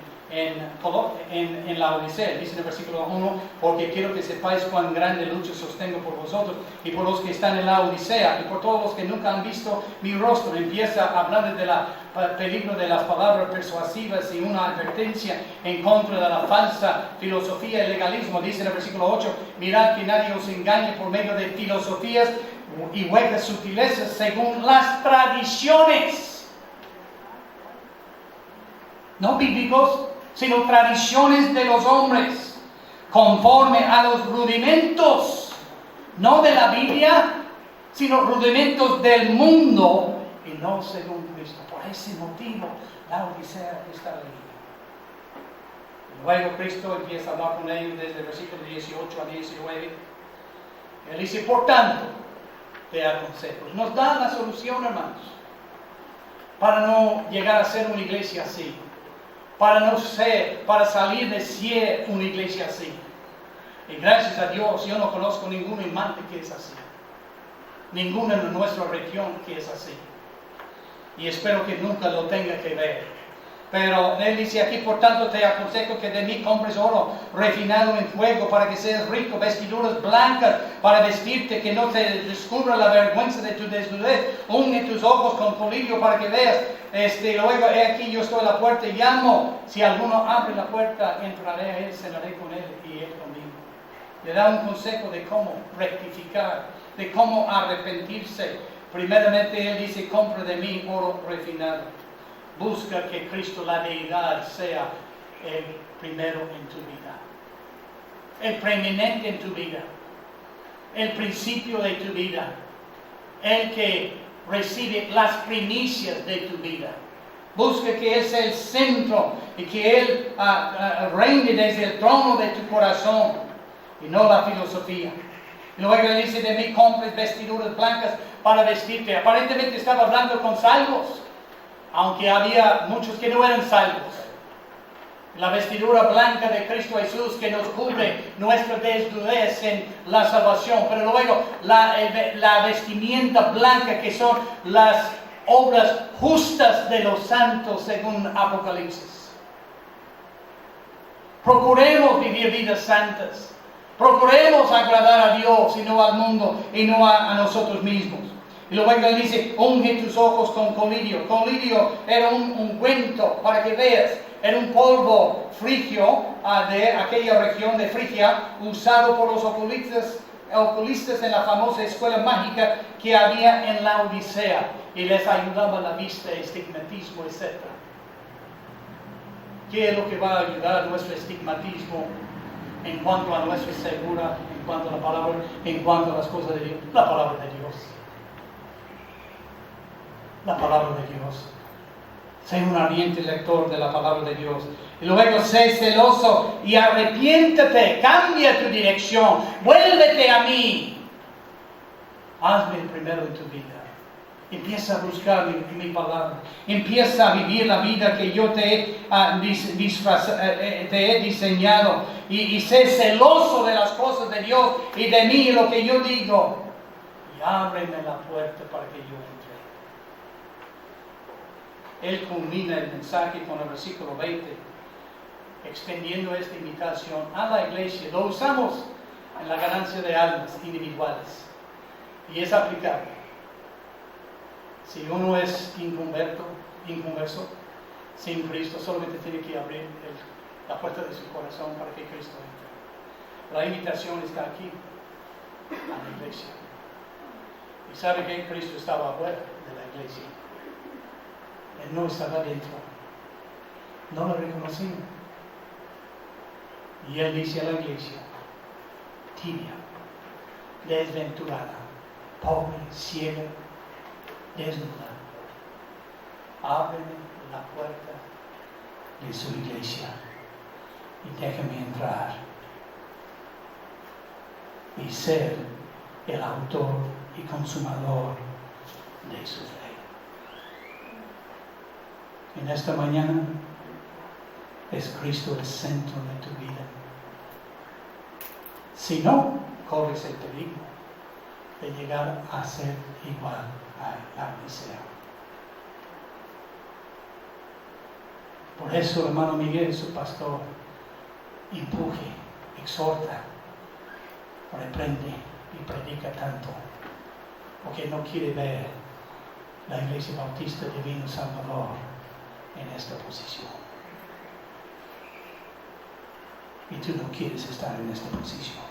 la Odisea. Dice en el versículo 1, porque quiero que sepáis cuán grande lucha sostengo por vosotros y por los que están en la Odisea y por todos los que nunca han visto mi rostro. Empieza hablando del peligro de las palabras persuasivas y una advertencia en contra de la falsa filosofía y legalismo. Dice en el versículo 8, mirad que nadie os engañe por medio de filosofías y huecas sutilezas según las tradiciones. No bíblicos, sino tradiciones de los hombres, conforme a los rudimentos, no de la Biblia, sino rudimentos del mundo, y no según Cristo. Por ese motivo, la Odisea está ahí. Luego Cristo empieza a hablar con ellos desde el versículo 18 a 19. Él dice, por tanto, te aconsejo. Nos da la solución, hermanos, para no llegar a ser una iglesia así. Para salir de ser una iglesia así. Y gracias a Dios, yo no conozco ningún imante que es así. Ninguna en nuestra región que es así. Y espero que nunca lo tenga que ver. Pero él dice aquí, por tanto te aconsejo que de mí compres oro refinado en fuego para que seas rico, vestiduras blancas para vestirte, que no te descubra la vergüenza de tu desnudez, unge tus ojos con colirio para que veas. Luego, he aquí yo estoy a la puerta y llamo. Si alguno abre la puerta, entraré a él, cenaré con él y él conmigo. Le da un consejo de cómo rectificar, de cómo arrepentirse. Primeramente él dice, compra de mí oro refinado. Busca que Cristo, la deidad, sea el primero en tu vida, el preeminente en tu vida, el principio de tu vida, el que recibe las primicias de tu vida. Busca que Él sea el centro y que Él reine desde el trono de tu corazón y no la filosofía. Y luego le dice, de mí compres vestiduras blancas para vestirte. Aparentemente estaba hablando con salvos, aunque había muchos que no eran salvos. La vestidura blanca de Cristo Jesús que nos cubre nuestra desnudez en la salvación. Pero luego la vestimenta blanca que son las obras justas de los santos según Apocalipsis. Procuremos vivir vidas santas. Procuremos agradar a Dios y no al mundo y no a nosotros mismos. Y luego él dice, unge tus ojos con colirio. Colirio era un ungüento, para que veas, era un polvo frigio de aquella región de Frigia, usado por los oculistas en la famosa escuela mágica que había en la Odisea, y les ayudaba la vista, estigmatismo, etc. ¿Qué es lo que va a ayudar nuestro estigmatismo en cuanto a nuestra segura, en cuanto a la palabra, en cuanto a las cosas de Dios? La palabra de Dios. La palabra de Dios. Sé un ardiente lector de la palabra de Dios. Y luego sé celoso y arrepiéntate, cambia tu dirección, vuélvete a mí. Hazme el primero en tu vida. Empieza a buscar mi palabra. Empieza a vivir la vida que yo te he diseñado. Y sé celoso de las cosas de Dios y de mí, lo que yo digo. Y ábreme la puerta para que yo entre. Él culmina el mensaje con el versículo 20, extendiendo esta invitación a la iglesia. Lo usamos en la ganancia de almas individuales y es aplicable. Si uno es inconverso, sin Cristo, solamente tiene que abrir la puerta de su corazón para que Cristo entre. La invitación está aquí, a la iglesia. Y sabe que Cristo estaba afuera de la iglesia. Él no estaba dentro. No lo reconocían. Y Él dice a la iglesia, tibia, desventurada, pobre, ciega, desnuda, ábreme la puerta de su iglesia y déjame entrar y ser el autor y consumador de su fe. En esta mañana es Cristo el centro de tu vida. Si no, corres el peligro de llegar a ser igual a Eliseo. Por eso, hermano Miguel, su pastor, empuje, exhorta, reprende y predica tanto, porque no quiere ver la Iglesia Bautista Divino Salvador en esta posición. Y tú no quieres estar en esta posición.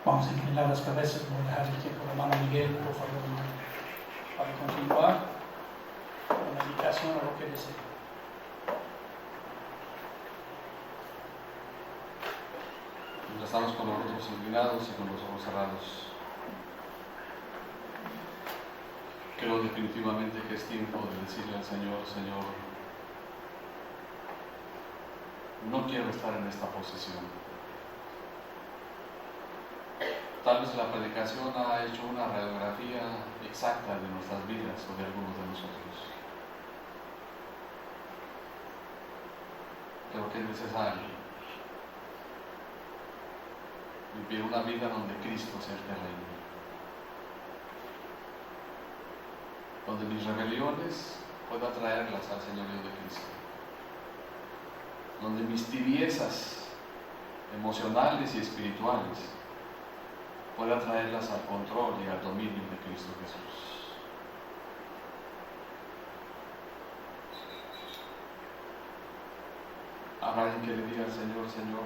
Vamos a inclinar las cabezas. Voy a dejar el tiempo, hermano Miguel, por favor, hermano, para continuar con la invitación a lo que desee. Estamos con los rostros inclinados y con los ojos cerrados. Creo definitivamente que es tiempo de decirle al Señor, Señor, no quiero estar en esta posición. Tal vez la predicación ha hecho una radiografía exacta de nuestras vidas o de algunos de nosotros. Creo que es necesario vivir una vida donde Cristo sea el que reine, donde mis rebeliones pueda traerlas al señorío de Cristo, donde mis tibiezas emocionales y espirituales pueda traerlas al control y al dominio de Cristo Jesús. Habrá alguien que le diga al Señor, Señor,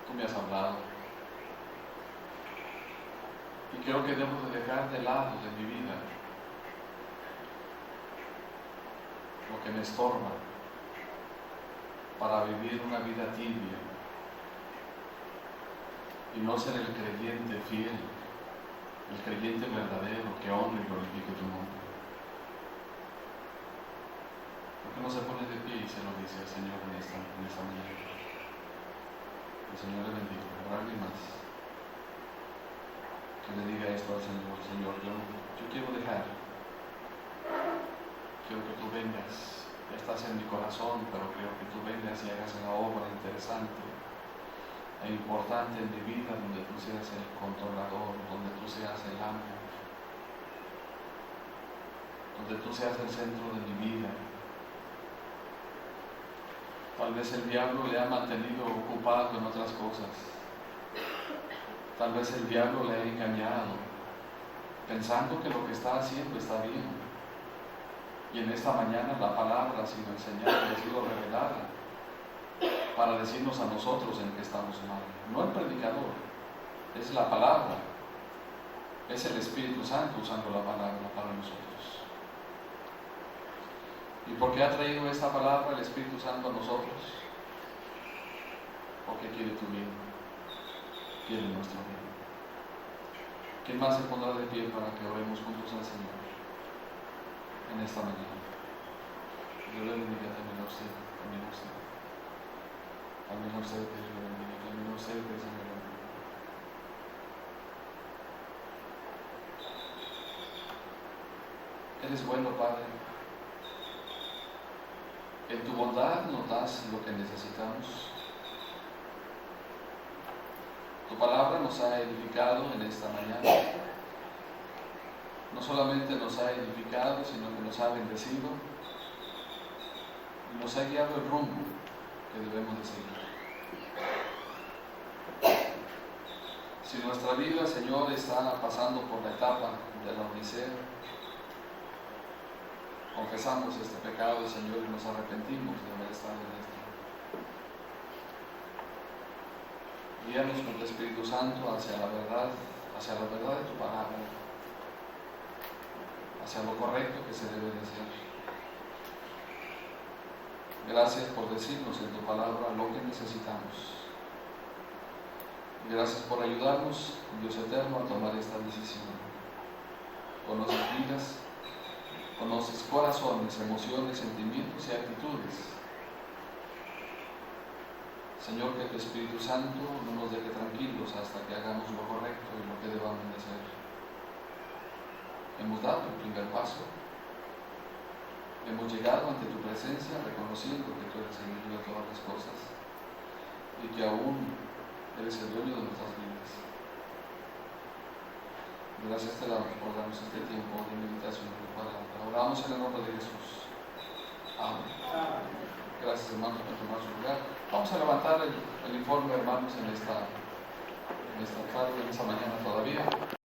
tú me has hablado y creo que debo de dejar de lado de mi vida lo que me estorba, para vivir una vida tibia y no ser el creyente fiel, el creyente verdadero que honre y glorifique tu nombre. ¿Por qué no se pone de pie y se lo dice al Señor en esta mañana? El Señor le bendiga. ¿Habrá alguien más que le diga esto al Señor? Señor, yo quiero dejar, quiero que tú vengas, ya estás en mi corazón, pero quiero que tú vengas y hagas una obra interesante e importante en mi vida, donde tú seas el controlador, donde tú seas el amo, donde tú seas el centro de mi vida. Tal vez el diablo le ha mantenido ocupado en otras cosas. Tal vez el diablo le ha engañado, pensando que lo que está haciendo está bien. Y en esta mañana la palabra ha sido enseñada, ha sido revelada, para decirnos a nosotros en qué estamos mal. No el predicador, es la palabra, es el Espíritu Santo usando la palabra para nosotros. ¿Y por qué ha traído esta palabra el Espíritu Santo a nosotros? Porque quiere tu bien, quiere nuestro bien. ¿Quién más se pondrá de pie para que oremos juntos al Señor en esta mañana? Dios le bendiga también a usted, también a usted. También a usted, Dios le bendiga, también a usted, Dios le bendiga. Eres bueno, Padre. En tu bondad nos das lo que necesitamos. Tu palabra nos ha edificado en esta mañana. No solamente nos ha edificado, sino que nos ha bendecido y nos ha guiado el rumbo que debemos de seguir. Si nuestra vida, Señor, está pasando por la etapa de la odisea, confesamos este pecado, Señor, y nos arrepentimos de haber estado en esto. Guíanos con tu Espíritu Santo hacia la verdad de tu palabra, hacia lo correcto que se debe de hacer. Gracias por decirnos en tu palabra lo que necesitamos. Gracias por ayudarnos, Dios eterno, a tomar esta decisión. Conoces vidas, conoces corazones, emociones, sentimientos y actitudes. Señor, que tu Espíritu Santo no nos deje tranquilos hasta que hagamos lo correcto y lo que debamos de hacer. Hemos dado el primer paso. Hemos llegado ante tu presencia reconociendo que tú eres el dueño de todas las cosas y que aún eres el dueño de nuestras vidas. Gracias te damos por darnos este tiempo de meditación de tu palabra. Oramos en el nombre de Jesús. Amén. Gracias, hermanos, por tomar su lugar. Vamos a levantar el informe, hermanos, en esta tarde, en esta mañana todavía.